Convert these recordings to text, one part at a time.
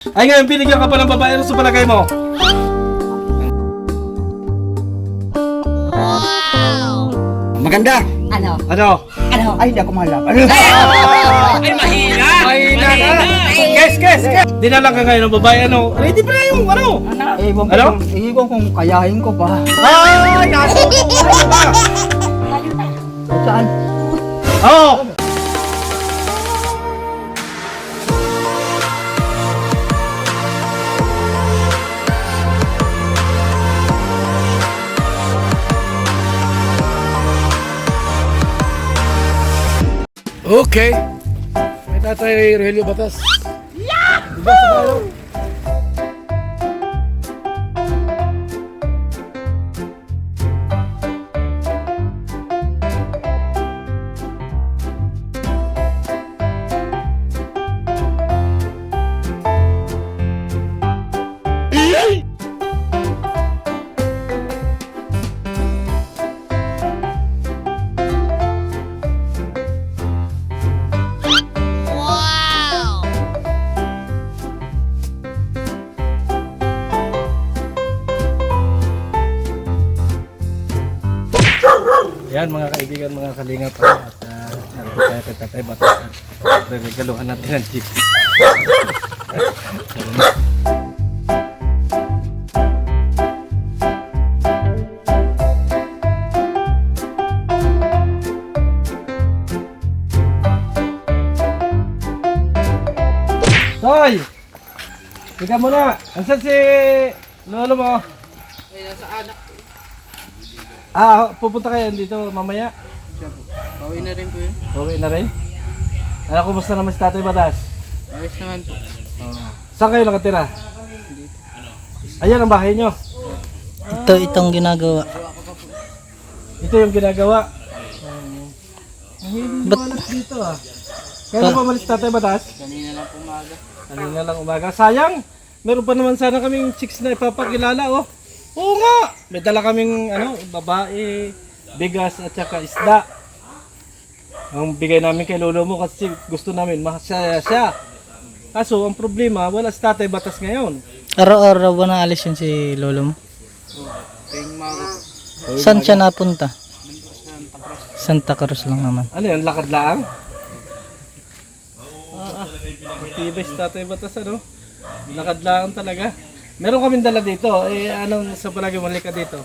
Ay ngayon, binigyan ka pa ng babae. Ano sa palagay mo? Maganda. Ano? Ano? Ano? Ay, hindi ako mahalap. Ay, mahina! Mahina ka! Guess! Dinalang ka ngayon ng babae. Ano? Ready pa na yung ano? Iwan ko, Ano? iwan kung kayahin ko pa. Ay! Nasuko mo na ba? Saan? Oo! Okay. May tatay Relio Batas. Diba sa talo? Yan mga kaibigan, mga kalingap at narito tayo kay Tatay Batas at regaluhan natin ang chips. Toy! Tika muna! Asan si lolo mo? Pupunta kayo dito mamaya? Pauwi na rin po yun. Uwi na rin? Ano, kumusta naman si Tatay Batas? Ayos naman po. Saan kayo nakatira? Ayan ang bahay nyo. Itong ginagawa. Ito yung ginagawa. Hindi malas dito ah. Kaya pa malis Tatay Batas? Kanina lang pumaga. Kanina lang umaga. Sayang! Meron pa naman sana kaming chicks na ipapakilala oh. Oo nga! May dala kaming babae, bigas at saka isda. Ang bigay namin kay lolo mo kasi gusto namin masaya siya. Kaso ang problema, wala si Tatay Batas ngayon. Araw-araw ba naalis yun si lolo mo? Tuwing maga. Saan siya napunta? Santa Cruz lang naman. Ano yan? Lakad lang? Matibay si Tatay Batas ano? Lakad lang talaga. Meron kaming dala dito. Anong sa palagi mali ka dito?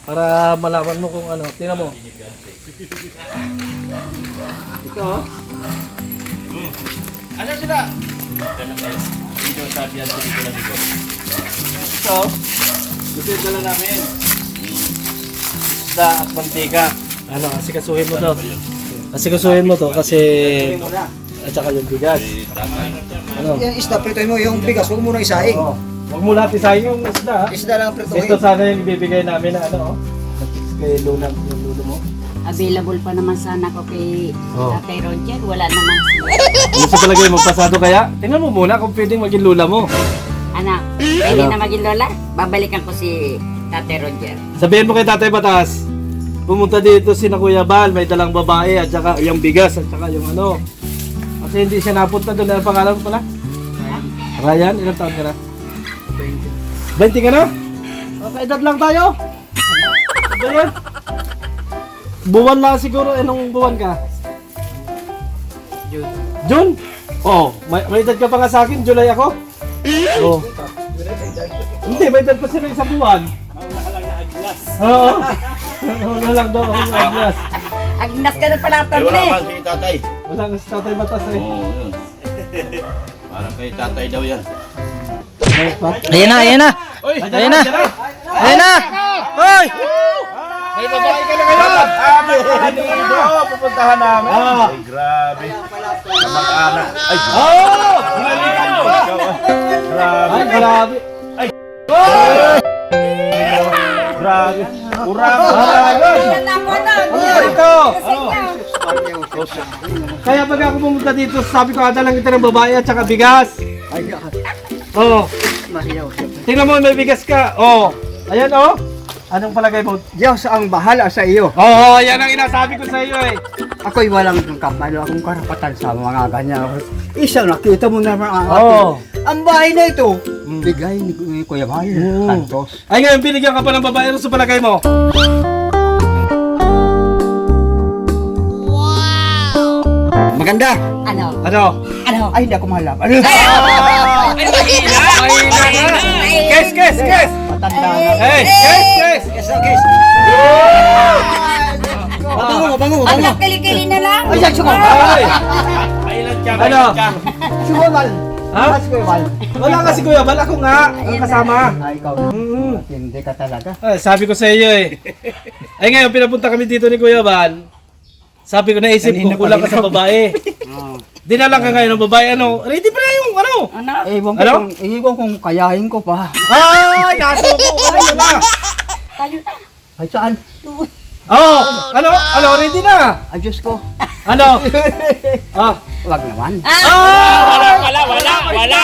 Para malaman mo kung ano. Tingnan mo. Ito oh. Ano sila? Ito. Ito yung dala namin. Isda at mantika. Ano, asikasuhin mo to. Asikasuhin mo to kasi at saka yung bigas. Ano? Yan isda, pritoy mo yung bigas, huwag mo nang isaing. Oo. Huwag mo lahat isahin yung isda. Isda lang pritoy. Ito sana yung ibibigay namin na ano, kay Luna, yung lulo mo. Available pa naman sana ko kay Oh. Tatay Roger. Wala naman siya. Ano sa palagay mo, pasado kaya? Tingnan mo muna kung pwedeng maging lula mo. Anak, pwede na maging lola? Babalikan ko si Tatay Roger. Sabihin mo kay Tatay Batas, pumunta dito si na Kuya Bal, may dalang babae at saka yung bigas at saka yung ano. Kasi hindi siya napunta doon. Ano pangalan mo pala? Ryan, ilang taon ka na? 20 ka na? Okay, edad lang tayo. Ano yan? Buwan lang siguro. Anong buwan ka? June. June? Oh, may edad ka pa nga sa akin. July ako. Oh. Hindi, may edad pa sila isang buwan. Oo. Wala lang daw ako ng aglas. Agnas ka na pala ito Wala eh. pa si tatay. Wala nga si Tatay Batas eh. Oo, yun. Parang kay tatay daw yan. Ayan na, ayan na! Ayan na! Ayan na! Hoy! May babae ka na ngayon! Oo, pupuntahan namin. Ah. Ay, grabe. Kamag-anak. Ay, Oh! Hinalikan mo! grabe. Ay, grabe! Ay! Grabe. Urang. Ito! Kaya pag ako pumunta dito, sabi ko ata lang kita ng babae at saka bigas. Ay, Oh, mahiyaw siya. tingnan mo may bigas ka. Oh, ayan oh. Anong palagay mo? Diyos ang bahala sa iyo. Oo, yan ang inasabi ko sa iyo eh. Ako'y walang kapalo akong karapatan sa mga ganyan. Isa nakita mo naman ang Oo. Ang bahay na ito, bigay ni Kuya Bal Santos. Ay ngayon, binigyan ka pa ng babae. Ano sa palagay mo? Maganda. Ano? Ano? Ano? Ay, hindi ako mahalap. Ano? Kes! Matanda na. Hey, kes! Bango. Ang kilikili na lang. Ay, yan, suko. Ay! Mailan ka, Ano? mailan ka. Si Kuya Bal. Ha? Si Kuya Bal. Wala ka si Kuya Bal. Ako nga. Ang kasama. Ay, ikaw na. Mm. Hindi ka talaga. Ay, sabi ko sa iyo eh. Ay ngayon, pinapunta kami dito ni Kuya Bal. Sabi ko, naisip ko, kulang ka sa babae. Dinala ka ngayon ng babae. Ano? Ready pa na yung ano? Ano? Iwan kung kayahin ko pa. Ay! Nasuko ka na na! Tayo na. Ay, saan? Oh! Ano? Ready na? Ay, Diyos ko. Ano? Ah! Wag naman. Wala.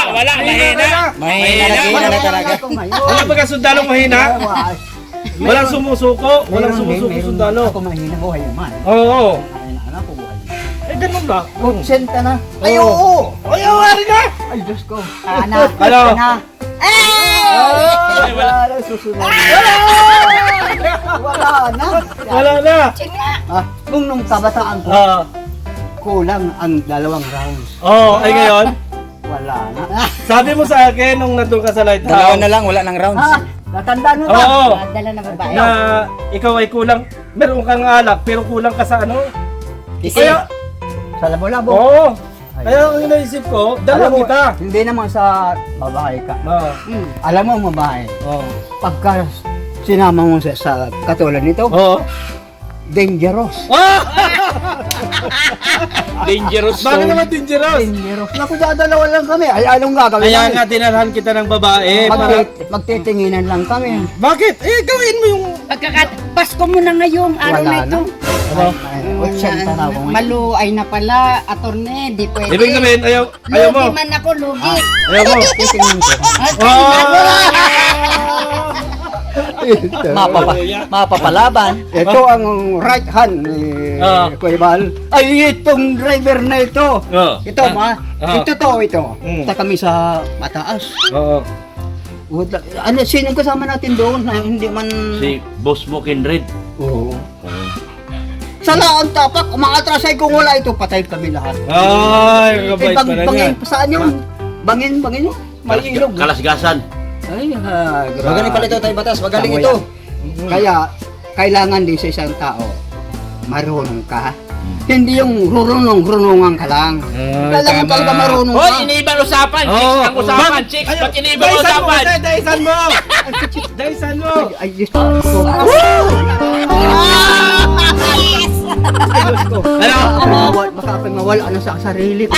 Mahina na talaga. Ano ba ka sundalong mahina? Walang sumusuko? Walang sumusuko sundalo? Ako mahina, buhay naman. Oo. Ay, anak ko, buhay. Eh, ganun ba? Kutsenta na. Ay, oo! Ay, oo, na! Ay, Diyos ko. Ano? Ano? Wala na, susunod. Wala na. Wala na! Kung nung kabataan ko, Ah. kulang ang 2 rounds. Oh, ay ngayon? Wala na. Sabi mo sa akin nung nandun ka sa lighthouse lang, wala nang rounds. Ha? Natandaan mo ba? Oo, Dala na babae. na ikaw ay kulang, meron kang alak pero kulang ka sa ano? Kaya, Sa labo-labo. oo. Kaya ang inaisip ko, dala Alam mo, kita. hindi naman sa babae ka. Oo. Alam mo, ang babae, Oo. pagka sinama mo sa katulad nito, Oo. dangerous. Dangerous Bakit naman dangerous? Dangerous. Naku, dadalawa lang kami. Ay, anong gagawin Kaya namin? nga dinarhan kita ng babae. Magtitinginan lang kami. Bakit? Eh, gawin mo yung... Pasko mo na ngayong araw Wala na ito. Ano? Ay, 80 na ako ngayon. Maluay na pala, attorney, di pwede. Ibig sabihin, ayaw mo. Lugi man ako, lugi. Ayaw mo. Titingin ko. Mapapalaban. Ito ang right hand ni Kuya Bal. Ay, itong driver na ito. Oo. Ito, ito to, ito. Punta kami sa mataas. Oo. Ano, sino kasama natin doon na hindi man... Si Boss mo, Kindred. Oo. Sa laang tapak, umaatras ay kung wala ito, patay kami lahat. Ay, kabait pa na Bangin, niya. saan yun? Bangin yun? May ilog. Kalasgasan. Ay, grabe. Magaling pala ito tayo batas, magaling ito. Kaya, kailangan din sa isang tao, marunong ka. Hindi yung rurunong-rurungan ka lang. Kailangan talaga marunong ka. Hoy, iniibang usapan. Chicks ang usapan. Chicks, ba't iniibang usapan? Daisan mo! Daisan mo! Ay, Diyos ko. Ay, Diyos ko. Ano? Baka mawala na sa sarili ko.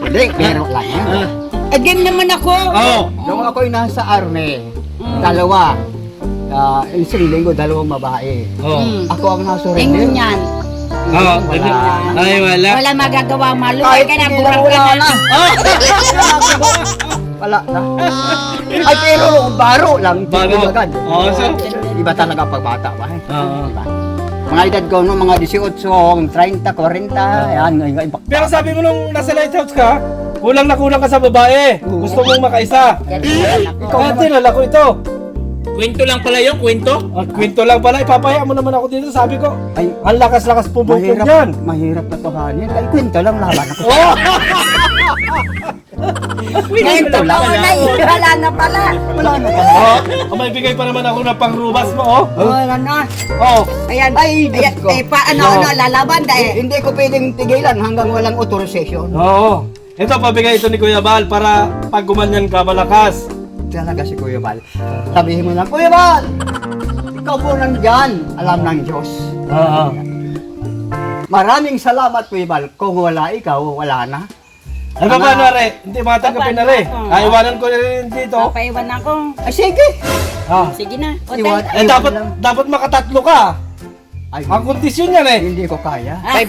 Hindi, meron lang yan. Again naman ako. Oo. Nung ako'y nasa army, 2. Isang linggo, 2 babae. Oo. Ako ang nasurrender. Tingnan yan. Oo. Wala na. Ay, wala. Wala magagawa, maluay ka na, hindi burang wala ka na. na. Wala na. Ay, pero baro lang. Baro. Agad. Oo, sir. Iba talaga pagbata ba? Oo. Diba? Mga edad ko, no, mga 18, 30, 40, yan. Iba. Pero sabi mo nung nasa lighthouse ka, kulang na kulang ka sa babae. Gusto mong makaisa. Kaya tinala ko ito. Kwento lang pala yung kwento. At kwento lang pala, ipapaya mo naman ako dito. Sabi ko, Ay, ang lakas-lakas pumupog yan. mahirap na tuhanin. Ay, kwento lang, laban ako. Oh! Kwento lang. Wala na pala. Wala na ka. Oh, may bigay pa naman ako ng pangrubas mo, oh. Wala na. Oh. Ayan, Ay, Diyos ayan, ko. paano, lalaban dahil. Hindi ko pwedeng tigilan hanggang walang authorization. Oo. Ito, pabigay ito ni Kuya Bal para pag gumanyan ka malakas. Talaga si Kuya Bal. Sabihin mo lang, Kuya Bal! Ikaw po nandyan, alam ng Diyos. Oo. Maraming salamat, Kuya Bal. Kung wala ikaw, wala na. Ay, paano, Re? Hindi matanggapin na, Re. Iwanan ko na rin dito. Papaiwan ako. Ay, sige! Ah. Sige na. O, Iwan. tayo. Dapat makatatlo ka. Ay, Ang kondisyon yan, eh. hindi ko kaya. 5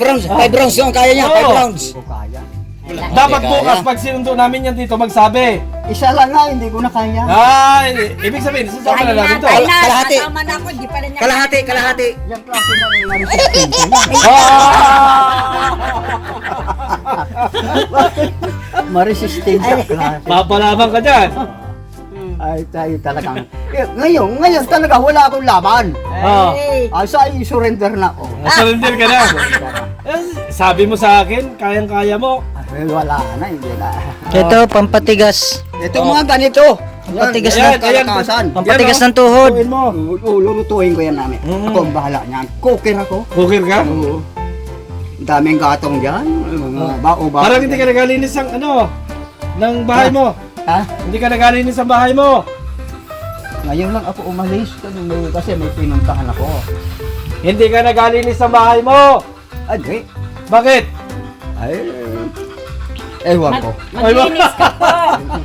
rounds yung kaya niya, 5 Oo. rounds. Hindi ko kaya. Dapat bukas pag sinundo namin yan dito magsabi. Isa lang nga, hindi ko na kaya. Ay, ibig sabihin, sasama na namin to. Kalahati. Kasama na ako, di pa rin niya. Kalahati. Yung klase na yung resistensya niya. Maresistensya klase. Papalaban ka dyan. Ay, tayo talagang. Ngayon talaga wala akong laban. Oh. Asa i-surrender na ako. Surrender ka na. Sabi mo sa akin, kayang-kaya mo. Ay, wala na, hindi na. Ito, pampatigas. Ito mga ganito. Pampatigas Ayan, ng ayan. kalakasan. pampatigas Yan, ng tuhod. Tuin mo. Lulutuin ko yan namin. Mm. Ako ang bahala niyan. Cooker ako. Cooker ka? Oo. Daming gatong dyan. Mga bao-bao. Parang hindi ka nagalinis ng ng bahay mo. Ha? Hindi ka nagalinis ang bahay mo. Ngayon lang ako umalis kasi may pinuntahan ako. Hindi ka nagalinis ang bahay mo. Ay, di. Bakit? Ay, ewan ko. Maglinis ka po.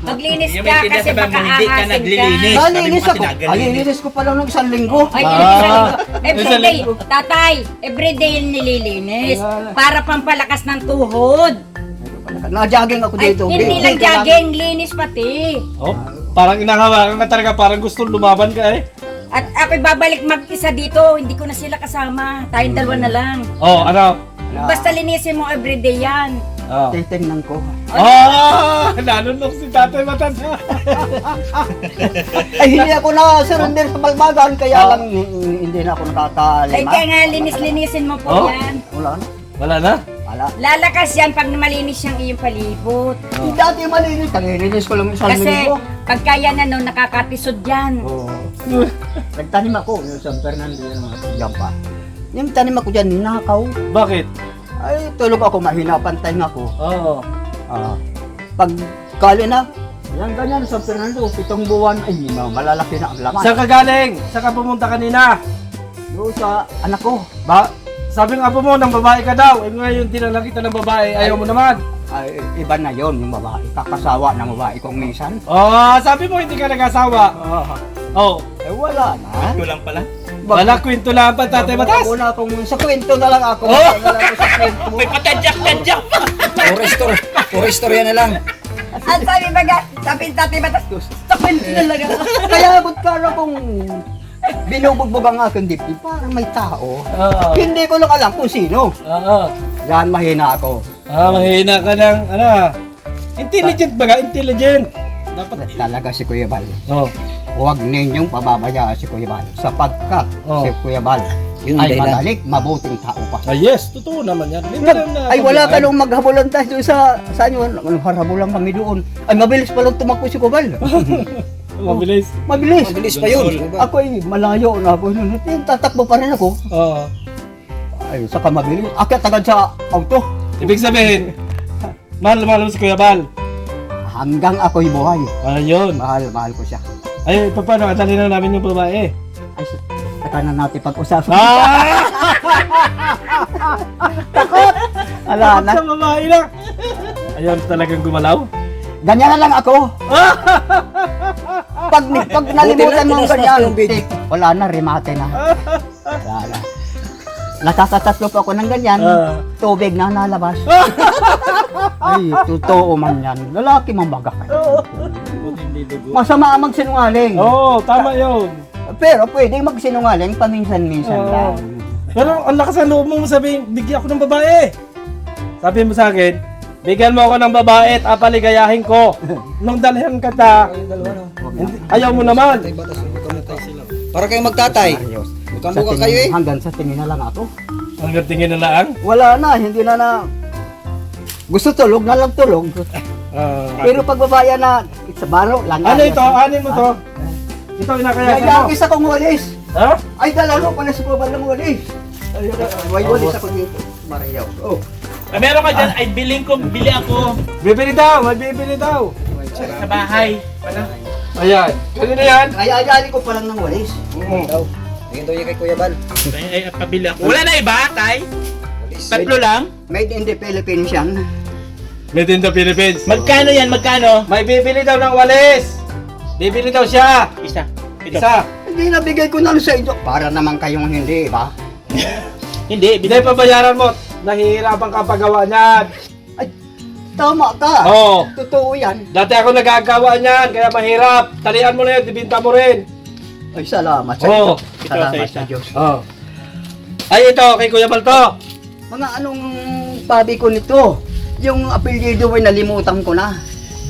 Maglinis ka kasi baka ahasin ka. Nalinis ako. Nalinis ko pa lang ng 1 linggo. Ay, everyday, tatay, everyday yung nililinis. Para pampalakas ng tuhod. Na-jogging ako Ay, dito. hindi lang jogging, linis pati. Oh, parang inahawakan ka talaga, parang gusto lumaban ka eh. At ako'y babalik mag-isa dito, hindi ko na sila kasama. Tayong dalawa na lang. Oh, ano? Basta linisin mo everyday yan. Oh. Titingnan ko. Nanunok si Tatay Matanda. Ay, hindi ako na-surrender sa balbagan, kaya lang hindi na ako Ay, nakakalima. kaya nga linis-linisin mo po Oh? yan. Wala na. Wala na? Wala. Lalakas yan pag malinis yung iyong palibot. Hindi dati malinis. Nalilinis ko lang yung 1 Kasi linggo. pagka yan ano, nakakatisod yan. Oo. Nagtanim ako yung San Fernando yung mga jampa. Yung tanim ako dyan, ninakaw. Bakit? Ay, tulog ako, mahina pantay nga ako. Oo. Pag kali na, yan ganyan, San Fernando, 7 buwan, ay, malalaki na ang laman. Saan ka galing? Saan ka pumunta kanina? Doon sa anak ko, Sabi ng apo mo, ng babae ka daw. Eh ngayon, tinala kita ng babae. Ayaw mo naman. ay, iba na yon yung babae. Kakasawa ng babae kong minsan. Oh, sabi mo hindi ka nag-asawa. Oh. Eh, wala na. Ito lang pala. Wala kwento lang pa, Tatay Batas. Wala akong, sa kwento na lang ako. Oh! Wala ako sa kwento. May patadyak-tadyak pa. Puro istorya na lang. Ang sabi baga, sabi tatay batas, sa kwento talaga. Kaya abot ka na kung binubugbog ang aking dibdib, parang may tao. Oo. Hindi ko lang alam kung sino. Oo. Yan, mahina ako. Mahina ka ng, intelligent baga, intelligent. Dapat, Talaga si Kuya Bal. oh. Huwag ninyong pababayaan si Kuya Bal. Sapagkat Oh. si Kuya Bal Yun ay dahilan. magaling, mabuting tao pa. Ah, yes, totoo naman yan. Hindi naman na- Ay wala ka nung maghabulan tayo doon sa saan yun? Harabulan kami doon. Ay mabilis pa lang tumakbo si Kuya Bal. Mabilis. Mabilis. Mabilis pa yun. Ako ay malayo na ako. Tatakbo pa rin ako. Oo. Ay saka mabilis. Akit agad sa auto. Ibig sabihin, mahal mo si Kuya Bal. Hanggang ako'y buhay. Ayun. Mahal ko siya. Ay, paano? Katali na namin yung babae. Ay, saka na natin pag-usapan. Ah! Ala Takot na. sa babae na. Ayun, talagang gumalaw. Ganyan na lang ako. Pag nalimutan mo ang Buti na, ganyan, yung video. wala na, remate na. Wala na. Nakakatatlo pa ako ng ganyan, tubig na nalabas. Ay, totoo man yan. Lalaki man baga kayo. Masama ang magsinungaling. Oo, tama yun. Pero pwede magsinungaling paminsan-minsan Oo. lang. Pero ang lakas ng loob mo sabihin, bigyan ako ng babae. Sabi mo sa akin, bigyan mo ako ng babae at apaligayahin ko. Nung dalhan ka ta, ayaw mo naman. Para kayong magtatay. Ayos. Buka kayo eh. Hanggang sa tingin na lang ako. Hanggang tingin na lang. Wala na, hindi na. Gusto tulog na lang tulog. Pero pag babaya na, sa baro lang. Ano ito? Anin mo to? Ito inakaya mo. Nagagis akong walis. Ha? Ay, dalalo pala sa baba ng walis. Ay, may walis ako dito. Mariyaw. Oh. Meron ka dyan, ay biling ko, bili ako Bibili daw, may bibili daw. sa bahay. Ayan. Kanina yan? Ay, ayali ko pa lang ng walis. Tingin daw yung kay Kuya Bal. Ay, pabili ako. Wala na iba, tay? Tatlo lang? Made in the Philippines yan. Made in the Philippines. Magkano yan, magkano? May bibili daw ng walis. Bibili daw siya. Isa. Ito. Isa. Hindi nabigay ko na sa inyo. Para naman kayong hindi, ba? Hindi, Hindi pa bayaran mo. Nahihirapan ka pagawa niyan. Tama ka. Oo. Totoo yan. Dati ako nagagawa niyan, kaya mahirap. Talian mo na yun, dibinta mo rin. Ay, salamat sa Oo. Salamat sa Diyos. Oh. Ay, ito, kay Kuya Balto. Mga anong pabi ko nito? Yung apelyido ay nalimutan ko na.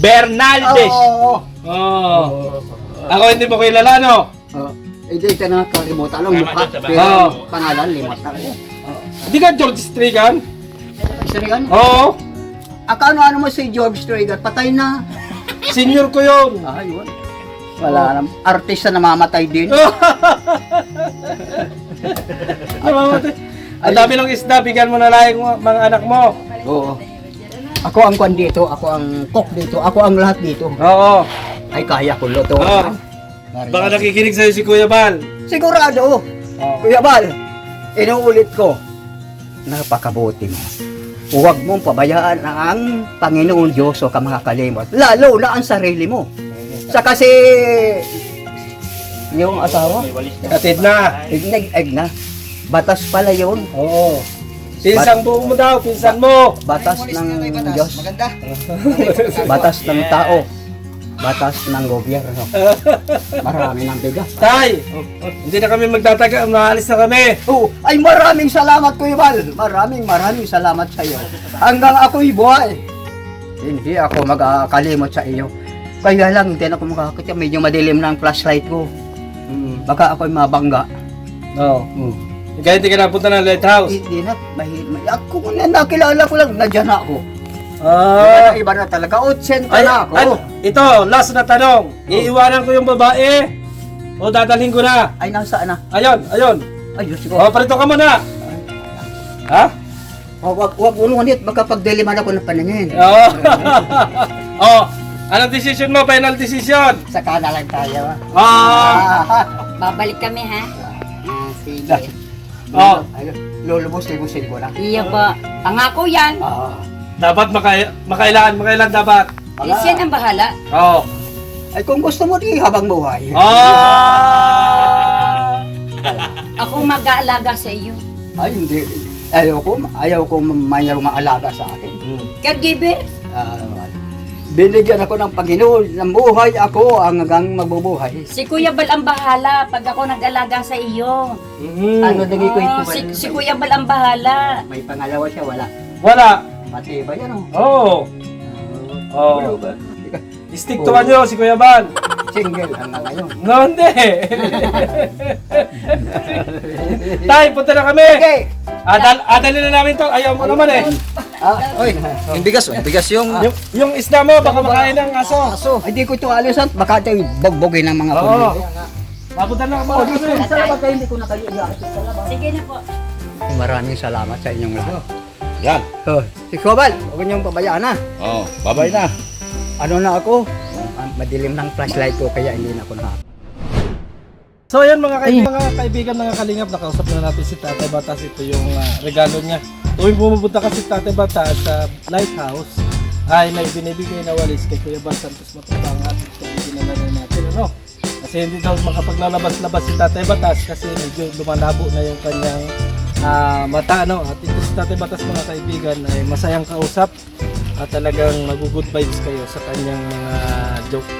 Bernaldez. Oo. Oh. Ako hindi mo kilala, no? Hindi ka nakakalimutan ang mukha. Tama, Pero Oo. pangalan, limutan ko. Hindi ka George Strigan? Sirigan? Oo. Akano mo si George Strait? Patay na. Senior ko yun. Yun. Wala naman. Artista na mamatay din. Namamatay. Ang dami ng isda, bigyan mo na lang yung mga anak mo. Oo. Ako ang kwan dito, ako ang cook dito, ako ang lahat dito. Oo. Ay, kaya ko luto. Oo. Baka nakikinig sa'yo si Kuya Bal. Sigurado. Kuya Bal, inuulit ko. Napakabuti mo. Huwag mong pabayaan ang Panginoon Diyos o ka makakalimot. Lalo na ang sarili mo. Sa kasi yung asawa, Katid na. egg na. Batas pala yun. Oo. Pinsang buo mo daw, pinsan mo. Batas ng Diyos. Batas ng tao. Batas ng gobyerno. Marami ng bigas. Tay, hindi na kami magtataga, maalis na kami. Ay maraming salamat Kuya Bal. Maraming salamat sa iyo. Hanggang ako'y buhay. Hindi ako magkakalimot sa iyo. Kaya lang hindi na ako makakita. Medyo madilim na ang flashlight ko. Baka ako'y mabangga. Oo. Kaya hindi ka napunta ng lighthouse. Hindi na. Ako na nakilala ko lang. Nadyan na ako. Iba na talaga. 80 Ay, na ako. ito, last na tanong. Iiwanan ko yung babae o dadalhin ko na? Ay, nasaan na? Ayun. Ay, Diyos ko. O, parito ka muna. Ha? Huwag ulungan baka pagdiliman ako ng paningin. Oo. Oh, anong decision mo? Final decision? Saka na lang tayo. Babalik kami ha. Sige. Oh. Lulubos-libusin ko lang. Iya po. Pangako yan. Dapat makailan dapat? Yes, yan ang bahala. Oo. Ay, kung gusto mo, di habang buhay. Ako mag-aalaga sa iyo. Ay, hindi. Ayaw ko mayroong maalaga sa akin. Caregiver. Binigyan ako ng Panginoon ng buhay. Ako ang hanggang magbubuhay. Si Kuya Bal ang bahala pag ako nag-alaga sa iyo. Ano naging kwento Oh, ba? si Kuya Bal ang bahala. May pangalawa siya, wala. Wala. Matibay yan, oh. Oo. Oo. Wala ba? Stick to nyo si Kuya Bal. Single ang ngayon. No, hindi. Tay, punta na kami. Okay. Adalin na namin to. Ayaw mo naman eh. Oy, Yung bigas yung... Yung isda mo, baka makain ng aso. Ay, di ko ito alisan. Baka ito bogbogin ng mga Oo. pumili. Mapunta na kami. Salamat kayo, hindi ko na kayo Sige na po. Maraming salamat sa inyong lahat. Yan. Si Kobal, huwag niyong pabayaan na. Oh, babay na. Ano na ako? Madilim ng flashlight ko kaya hindi na ako na. So ayan mga kaibigan, mga kalingap, nakausap na natin si Tatay Batas. Ito yung regalo niya. Tuwing pumupunta kasi si Tatay Batas sa lighthouse, ay may binibigay na walis kay Kuya Bal Santos Matubang at ito yung ginalaro natin. Ano? Kasi hindi daw makapaglalabas-labas si Tatay Batas kasi medyo lumalabo na yung kanyang mata. Ano? At ito si Tatay Batas mga kaibigan ay masayang kausap at talagang mag-good vibes kayo sa kanyang mga joke.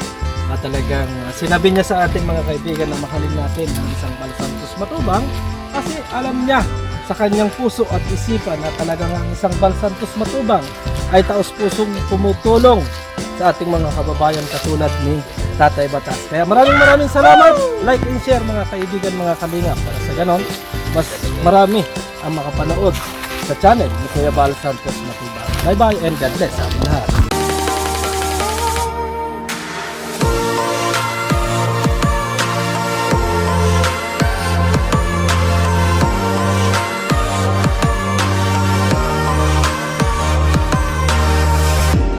At talagang sinabi niya sa ating mga kaibigan na mahalin natin ang isang Bal Santos Matubang kasi alam niya sa kanyang puso at isipan na talagang ang isang Bal Santos Matubang ay taos-pusong tumutulong sa ating mga kababayan katulad ni Tatay Batas. Kaya maraming salamat. Like and share mga kaibigan, mga kalingap, para sa ganon mas marami ang makapanood sa channel ni Kuya Bal Santos Matubang. Bye bye and God bless sa ating lahat.